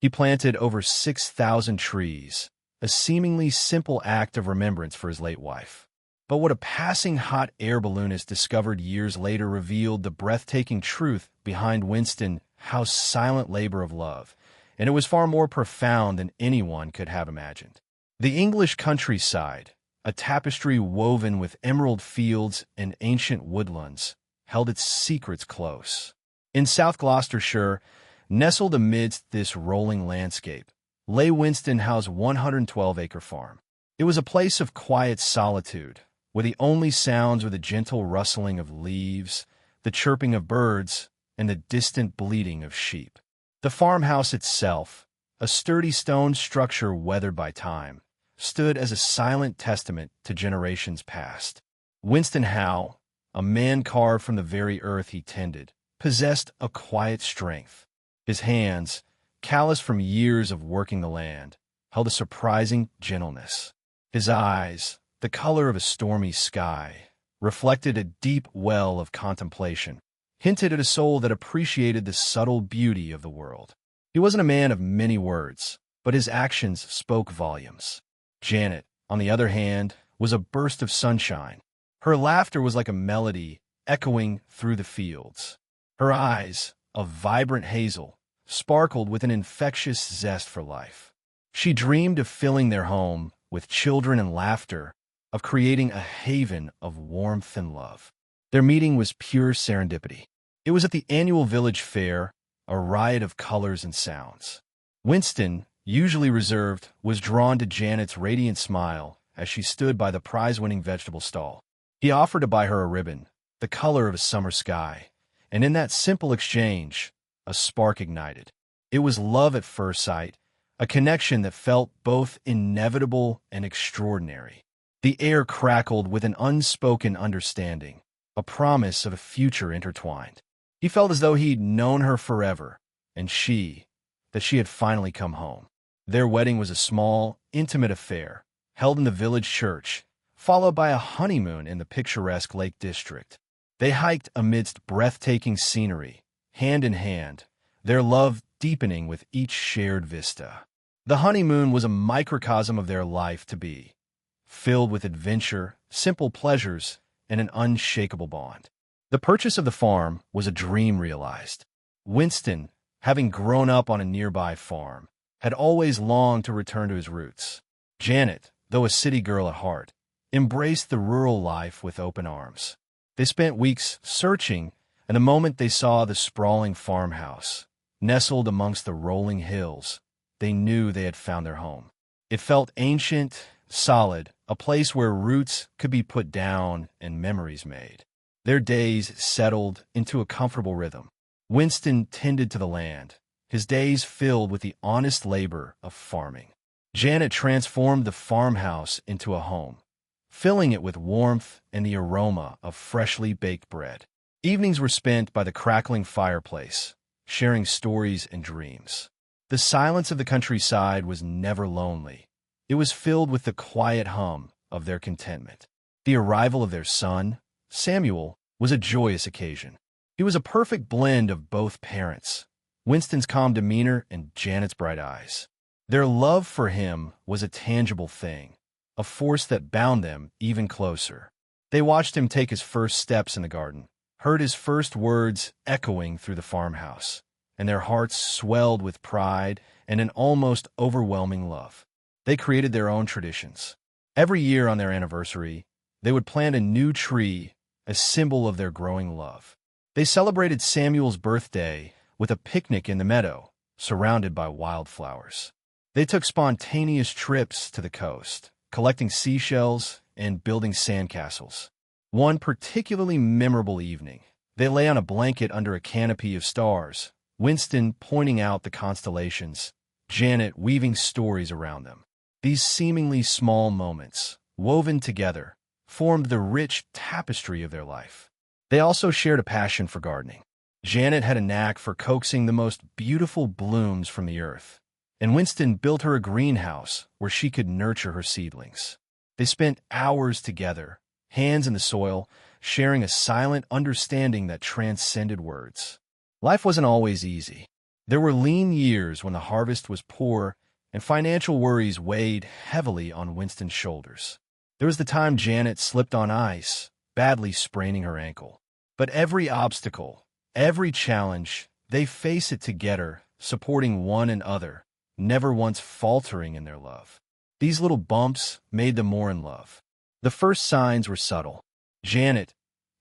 He planted over 6,000 trees, a seemingly simple act of remembrance for his late wife. But what a passing hot air balloonist discovered years later revealed the breathtaking truth behind Winston Howe's silent labor of love, and it was far more profound than anyone could have imagined. The English countryside, a tapestry woven with emerald fields and ancient woodlands, held its secrets close. In South Gloucestershire, nestled amidst this rolling landscape, lay Winston Howe's 112-acre farm. It was a place of quiet solitude, where the only sounds were the gentle rustling of leaves, the chirping of birds, and the distant bleating of sheep. The farmhouse itself, a sturdy stone structure weathered by time, stood as a silent testament to generations past. Winston Howe, a man carved from the very earth he tended, possessed a quiet strength. His hands, calloused from years of working the land, held a surprising gentleness. His eyes, the color of a stormy sky, reflected a deep well of contemplation, hinted at a soul that appreciated the subtle beauty of the world. He wasn't a man of many words, but his actions spoke volumes. Janet, on the other hand, was a burst of sunshine. Her laughter was like a melody echoing through the fields. Her eyes, of vibrant hazel, sparkled with an infectious zest for life. She dreamed of filling their home with children and laughter, of creating a haven of warmth and love. Their meeting was pure serendipity. It was at the annual village fair, a riot of colors and sounds. Winston, usually reserved, was drawn to Janet's radiant smile as she stood by the prize-winning vegetable stall. He offered to buy her a ribbon, the color of a summer sky, and in that simple exchange, a spark ignited. It was love at first sight, a connection that felt both inevitable and extraordinary. The air crackled with an unspoken understanding, a promise of a future intertwined. He felt as though he'd known her forever, and that she had finally come home. Their wedding was a small, intimate affair, held in the village church, followed by a honeymoon in the picturesque Lake District. They hiked amidst breathtaking scenery, hand in hand, their love deepening with each shared vista. The honeymoon was a microcosm of their life to be, filled with adventure, simple pleasures, and an unshakable bond. The purchase of the farm was a dream realized. Winston, having grown up on a nearby farm, had always longed to return to his roots. Janet, though a city girl at heart, embraced the rural life with open arms. They spent weeks searching, and the moment they saw the sprawling farmhouse, nestled amongst the rolling hills, they knew they had found their home. It felt ancient, solid, a place where roots could be put down and memories made. Their days settled into a comfortable rhythm. Winston tended to the land, his days filled with the honest labor of farming. Janet transformed the farmhouse into a home, filling it with warmth and the aroma of freshly baked bread. Evenings were spent by the crackling fireplace, sharing stories and dreams. The silence of the countryside was never lonely. It was filled with the quiet hum of their contentment. The arrival of their son, Samuel, was a joyous occasion. He was a perfect blend of both parents, Winston's calm demeanor and Janet's bright eyes. Their love for him was a tangible thing, a force that bound them even closer. They watched him take his first steps in the garden, heard his first words echoing through the farmhouse, and their hearts swelled with pride and an almost overwhelming love. They created their own traditions. Every year on their anniversary, they would plant a new tree, a symbol of their growing love. They celebrated Samuel's birthday with a picnic in the meadow, surrounded by wildflowers. They took spontaneous trips to the coast, collecting seashells and building sandcastles. One particularly memorable evening, they lay on a blanket under a canopy of stars, Winston pointing out the constellations, Janet weaving stories around them. These seemingly small moments, woven together, formed the rich tapestry of their life. They also shared a passion for gardening. Janet had a knack for coaxing the most beautiful blooms from the earth, and Winston built her a greenhouse where she could nurture her seedlings. They spent hours together, hands in the soil, sharing a silent understanding that transcended words. Life wasn't always easy. There were lean years when the harvest was poor and financial worries weighed heavily on Winston's shoulders. There was the time Janet slipped on ice, badly spraining her ankle. But every obstacle, every challenge, they face it together, supporting one another, never once faltering in their love. These little bumps made them more in love. The first signs were subtle. Janet,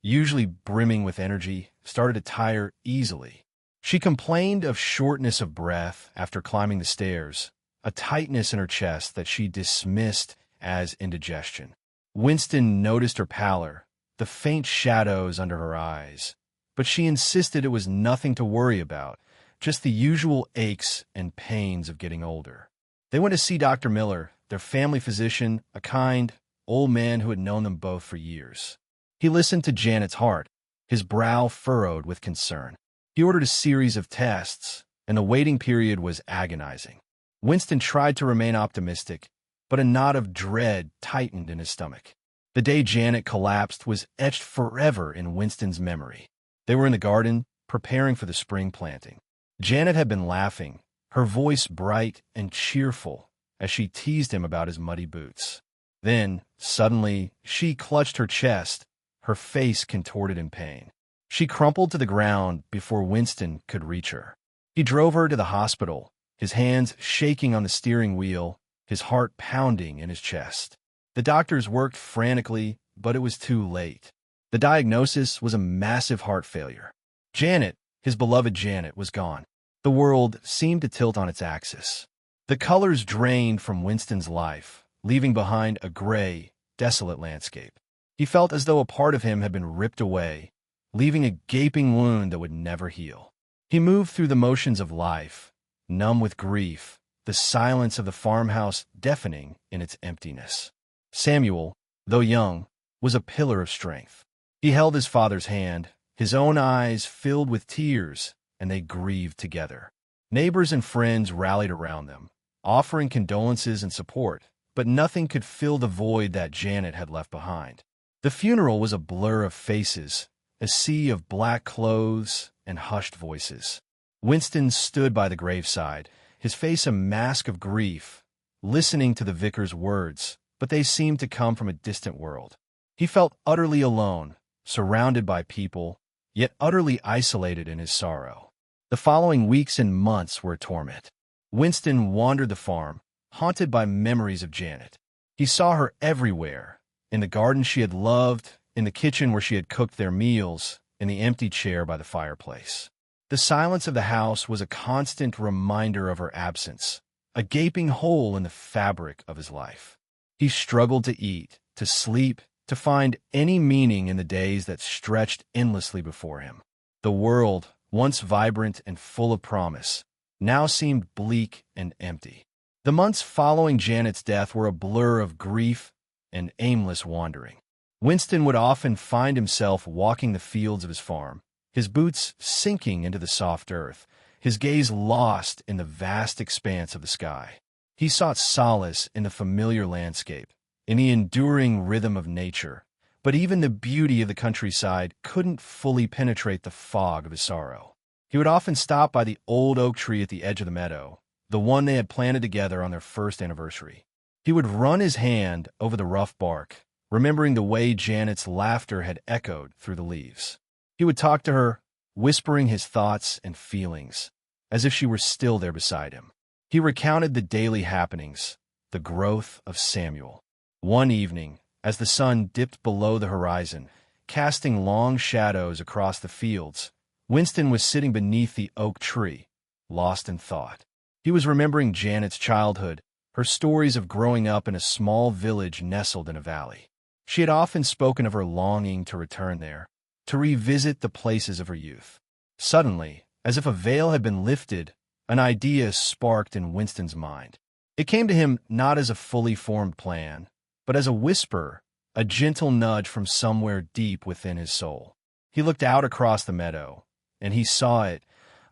usually brimming with energy, started to tire easily. She complained of shortness of breath after climbing the stairs, a tightness in her chest that she dismissed as indigestion. Winston noticed her pallor, the faint shadows under her eyes, but she insisted it was nothing to worry about, just the usual aches and pains of getting older. They went to see Dr. Miller, their family physician, a kind, old man who had known them both for years. He listened to Janet's heart, his brow furrowed with concern. He ordered a series of tests, and the waiting period was agonizing. Winston tried to remain optimistic, but a knot of dread tightened in his stomach. The day Janet collapsed was etched forever in Winston's memory. They were in the garden, preparing for the spring planting. Janet had been laughing, her voice bright and cheerful, as she teased him about his muddy boots. Then, suddenly, she clutched her chest, her face contorted in pain. She crumpled to the ground before Winston could reach her. He drove her to the hospital, his hands shaking on the steering wheel, his heart pounding in his chest. The doctors worked frantically, but it was too late. The diagnosis was a massive heart failure. Janet, his beloved Janet, was gone. The world seemed to tilt on its axis. The colors drained from Winston's life, leaving behind a gray, desolate landscape. He felt as though a part of him had been ripped away, leaving a gaping wound that would never heal. He moved through the motions of life, numb with grief, the silence of the farmhouse deafening in its emptiness. Samuel, though young, was a pillar of strength. He held his father's hand, his own eyes filled with tears, and they grieved together. Neighbors and friends rallied around them, offering condolences and support, but nothing could fill the void that Janet had left behind. The funeral was a blur of faces, a sea of black clothes and hushed voices. Winston stood by the graveside, his face a mask of grief, listening to the vicar's words, but they seemed to come from a distant world. He felt utterly alone, surrounded by people, yet utterly isolated in his sorrow. The following weeks and months were a torment. Winston wandered the farm, haunted by memories of Janet. He saw her everywhere, in the garden she had loved, in the kitchen where she had cooked their meals, in the empty chair by the fireplace. The silence of the house was a constant reminder of her absence, a gaping hole in the fabric of his life. He struggled to eat, to sleep, to find any meaning in the days that stretched endlessly before him. The world, once vibrant and full of promise, now seemed bleak and empty. The months following Janet's death were a blur of grief and aimless wandering. Winston would often find himself walking the fields of his farm, his boots sinking into the soft earth, his gaze lost in the vast expanse of the sky. He sought solace in the familiar landscape, in the enduring rhythm of nature, but even the beauty of the countryside couldn't fully penetrate the fog of his sorrow. He would often stop by the old oak tree at the edge of the meadow, the one they had planted together on their first anniversary. He would run his hand over the rough bark, remembering the way Janet's laughter had echoed through the leaves. He would talk to her, whispering his thoughts and feelings, as if she were still there beside him. He recounted the daily happenings, the growth of Samuel. One evening, as the sun dipped below the horizon, casting long shadows across the fields, Winston was sitting beneath the oak tree, lost in thought. He was remembering Janet's childhood, her stories of growing up in a small village nestled in a valley. She had often spoken of her longing to return there, to revisit the places of her youth. Suddenly, as if a veil had been lifted, an idea sparked in Winston's mind. It came to him not as a fully formed plan, but as a whisper, a gentle nudge from somewhere deep within his soul. He looked out across the meadow, and he saw it,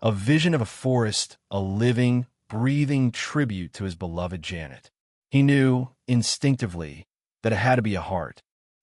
a vision of a forest, a living, breathing tribute to his beloved Janet. He knew, instinctively, that it had to be a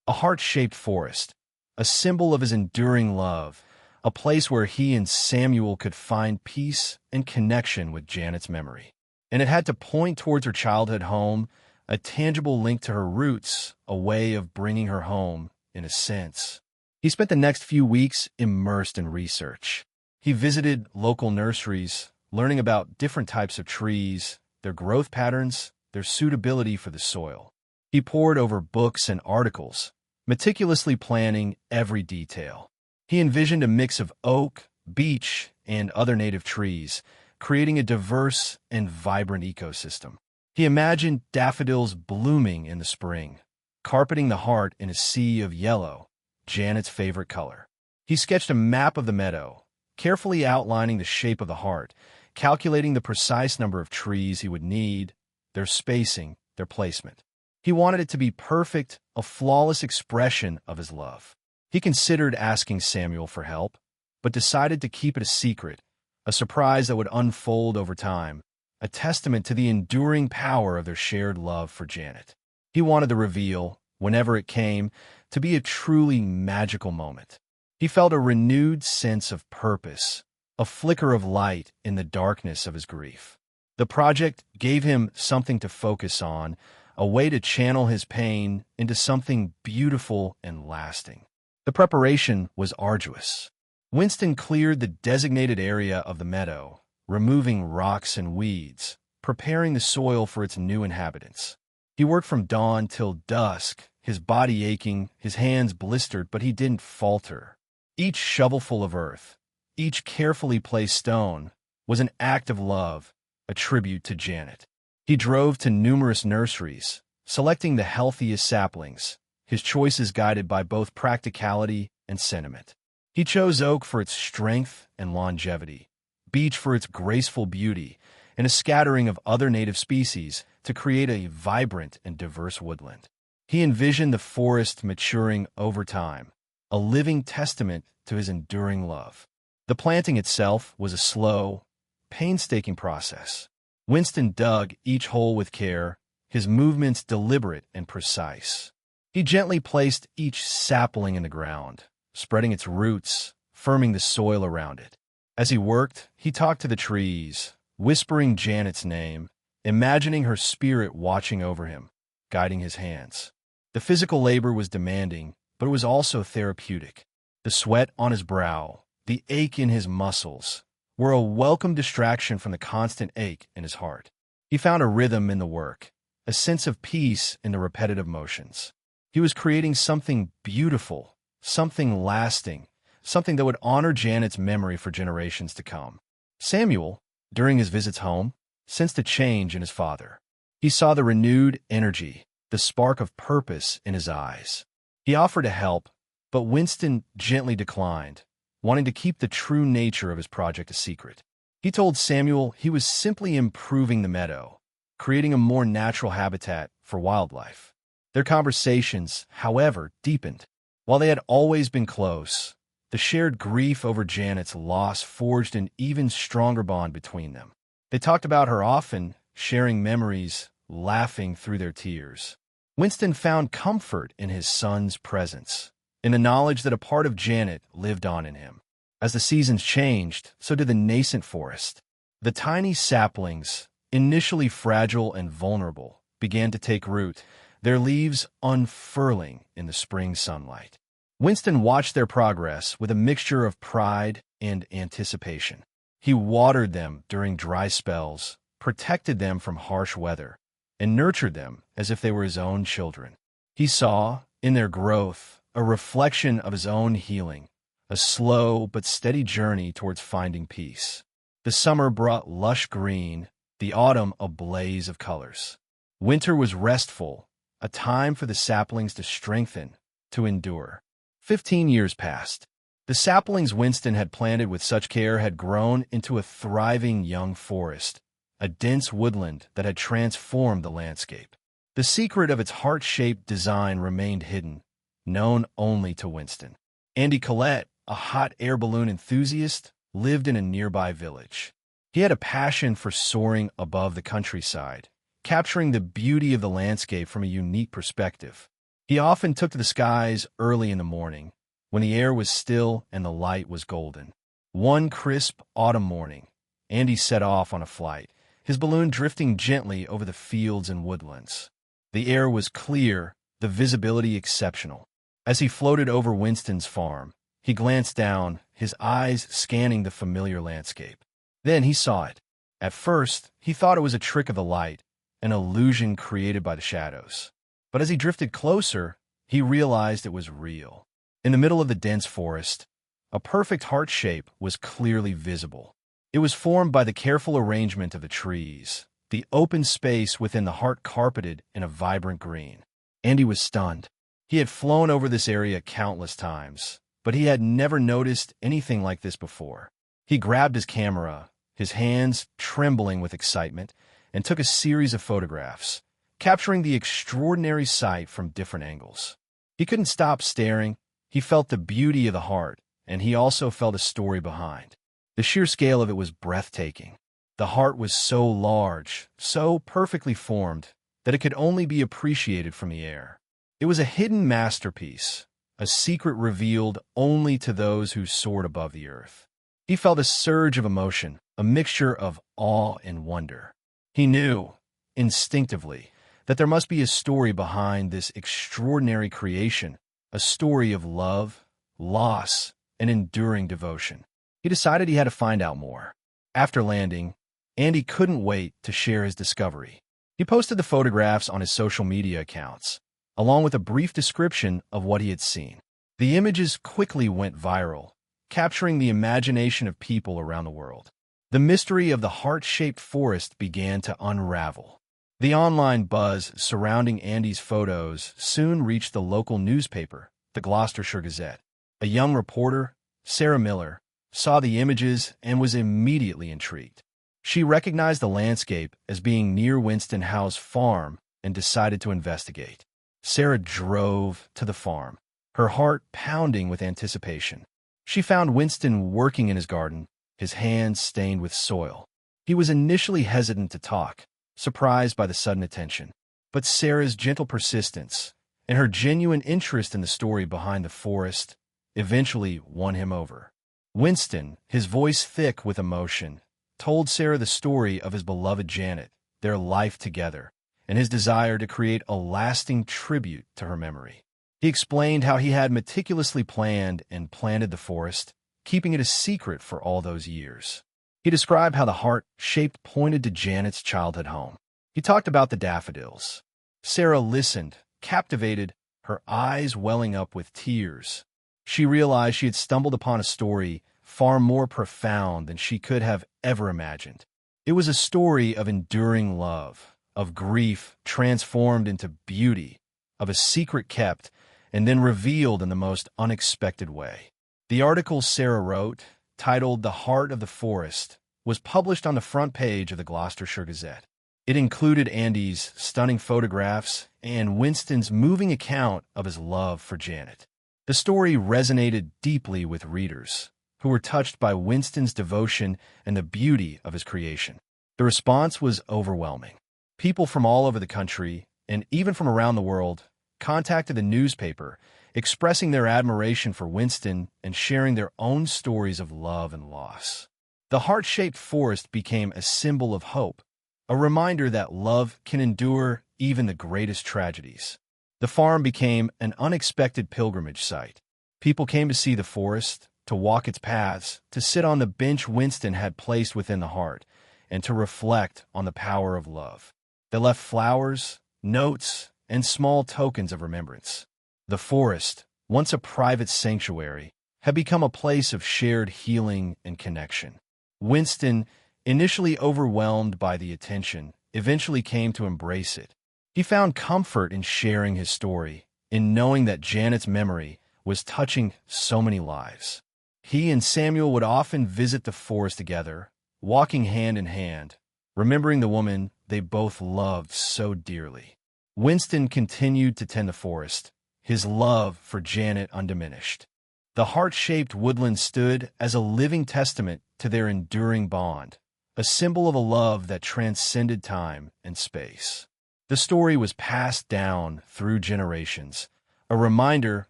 heart-shaped forest, a symbol of his enduring love, a place where he and Samuel could find peace and connection with Janet's memory. And it had to point towards her childhood home, a tangible link to her roots, a way of bringing her home, in a sense. He spent the next few weeks immersed in research. He visited local nurseries, learning about different types of trees, their growth patterns, their suitability for the soil. He pored over books and articles, meticulously planning every detail. He envisioned a mix of oak, beech, and other native trees, creating a diverse and vibrant ecosystem. He imagined daffodils blooming in the spring, carpeting the heart in a sea of yellow, Janet's favorite color. He sketched a map of the meadow, carefully outlining the shape of the heart, calculating the precise number of trees he would need, their spacing, their placement. He wanted it to be perfect, a flawless expression of his love. He considered asking Samuel for help, but decided to keep it a secret, a surprise that would unfold over time, a testament to the enduring power of their shared love for Janet. He wanted the reveal, whenever it came, to be a truly magical moment. He felt a renewed sense of purpose, a flicker of light in the darkness of his grief. The project gave him something to focus on, a way to channel his pain into something beautiful and lasting. The preparation was arduous. Winston cleared the designated area of the meadow, removing rocks and weeds, preparing the soil for its new inhabitants. He worked from dawn till dusk, his body aching, his hands blistered, but he didn't falter. Each shovelful of earth, each carefully placed stone, was an act of love, a tribute to Janet. He drove to numerous nurseries, selecting the healthiest saplings, his choices guided by both practicality and sentiment. He chose oak for its strength and longevity, beech for its graceful beauty, and a scattering of other native species to create a vibrant and diverse woodland. He envisioned the forest maturing over time, a living testament to his enduring love. The planting itself was a slow, painstaking process. Winston dug each hole with care, his movements deliberate and precise. He gently placed each sapling in the ground, spreading its roots, firming the soil around it. As he worked, he talked to the trees, whispering Janet's name, imagining her spirit watching over him, guiding his hands. The physical labor was demanding, but it was also therapeutic. The sweat on his brow, the ache in his muscles, were a welcome distraction from the constant ache in his heart. He found a rhythm in the work, a sense of peace in the repetitive motions. He was creating something beautiful, something lasting, something that would honor Janet's memory for generations to come. Samuel, during his visits home, sensed a change in his father. He saw the renewed energy, the spark of purpose in his eyes. He offered to help, but Winston gently declined, wanting to keep the true nature of his project a secret. He told Samuel he was simply improving the meadow, creating a more natural habitat for wildlife. Their conversations, however, deepened. While they had always been close, the shared grief over Janet's loss forged an even stronger bond between them. They talked about her often, sharing memories, laughing through their tears. Winston found comfort in his son's presence, in the knowledge that a part of Janet lived on in him. As the seasons changed, so did the nascent forest. The tiny saplings, initially fragile and vulnerable, began to take root, their leaves unfurling in the spring sunlight. Winston watched their progress with a mixture of pride and anticipation. He watered them during dry spells, protected them from harsh weather, and nurtured them as if they were his own children. He saw, in their growth, a reflection of his own healing, a slow but steady journey towards finding peace. The summer brought lush green, the autumn a blaze of colors. Winter was restful, a time for the saplings to strengthen, to endure. 15 years passed. The saplings Winston had planted with such care had grown into a thriving young forest, a dense woodland that had transformed the landscape. The secret of its heart-shaped design remained hidden, known only to Winston. Andy Collette, a hot air balloon enthusiast, lived in a nearby village. He had a passion for soaring above the countryside, capturing the beauty of the landscape from a unique perspective. He often took to the skies early in the morning, when the air was still and the light was golden. One crisp autumn morning, Andy set off on a flight, his balloon drifting gently over the fields and woodlands. The air was clear, the visibility exceptional. As he floated over Winston's farm, he glanced down, his eyes scanning the familiar landscape. Then he saw it. At first, he thought it was a trick of the light, an illusion created by the shadows. But as he drifted closer, he realized it was real. In the middle of the dense forest, a perfect heart shape was clearly visible. It was formed by the careful arrangement of the trees, the open space within the heart carpeted in a vibrant green. Andy was stunned. He had flown over this area countless times, but he had never noticed anything like this before. He grabbed his camera, his hands trembling with excitement, and took a series of photographs, capturing the extraordinary sight from different angles. He couldn't stop staring. He felt the beauty of the heart, and he also felt a story behind. The sheer scale of it was breathtaking. The heart was so large, so perfectly formed, that it could only be appreciated from the air. It was a hidden masterpiece, a secret revealed only to those who soared above the earth. He felt a surge of emotion, a mixture of awe and wonder. He knew, instinctively, that there must be a story behind this extraordinary creation, a story of love, loss, and enduring devotion. He decided he had to find out more. After landing, Andy couldn't wait to share his discovery. He posted the photographs on his social media accounts, along with a brief description of what he had seen. The images quickly went viral, capturing the imagination of people around the world. The mystery of the heart-shaped forest began to unravel. The online buzz surrounding Andy's photos soon reached the local newspaper, the Gloucestershire Gazette. A young reporter, Sarah Miller, saw the images and was immediately intrigued. She recognized the landscape as being near Winston Howe's farm and decided to investigate. Sarah drove to the farm, her heart pounding with anticipation. She found Winston working in his garden, his hands stained with soil. He was initially hesitant to talk, surprised by the sudden attention. But Sarah's gentle persistence and her genuine interest in the story behind the forest eventually won him over. Winston, his voice thick with emotion, told Sarah the story of his beloved Janet, their life together, and his desire to create a lasting tribute to her memory. He explained how he had meticulously planned and planted the forest, keeping it a secret for all those years. He described how the heart-shaped pointed to Janet's childhood home. He talked about the daffodils. Sarah listened, captivated, her eyes welling up with tears. She realized she had stumbled upon a story far more profound than she could have ever imagined. It was a story of enduring love, of grief transformed into beauty, of a secret kept and then revealed in the most unexpected way. The article Sarah wrote, titled "The Heart of the Forest," was published on the front page of the Gloucestershire Gazette. It included Andy's stunning photographs and Winston's moving account of his love for Janet. The story resonated deeply with readers, who were touched by Winston's devotion and the beauty of his creation. The response was overwhelming. People from all over the country, and even from around the world, contacted the newspaper, expressing their admiration for Winston and sharing their own stories of love and loss. The heart-shaped forest became a symbol of hope, a reminder that love can endure even the greatest tragedies. The farm became an unexpected pilgrimage site. People came to see the forest, to walk its paths, to sit on the bench Winston had placed within the heart, and to reflect on the power of love. They left flowers, notes, and small tokens of remembrance. The forest, once a private sanctuary, had become a place of shared healing and connection. Winston, initially overwhelmed by the attention, eventually came to embrace it. He found comfort in sharing his story, in knowing that Janet's memory was touching so many lives. He and Samuel would often visit the forest together, walking hand in hand, remembering the woman they both loved so dearly. Winston continued to tend the forest, his love for Janet undiminished. The heart-shaped woodland stood as a living testament to their enduring bond, a symbol of a love that transcended time and space. The story was passed down through generations, a reminder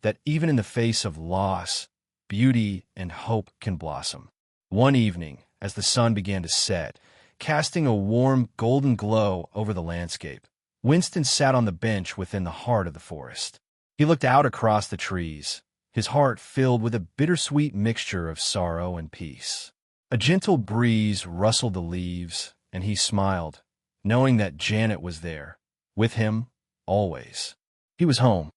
that even in the face of loss, beauty and hope can blossom. One evening, as the sun began to set, casting a warm, golden glow over the landscape, Winston sat on the bench within the heart of the forest. He looked out across the trees, his heart filled with a bittersweet mixture of sorrow and peace. A gentle breeze rustled the leaves, and he smiled, knowing that Janet was there, with him, always. He was home.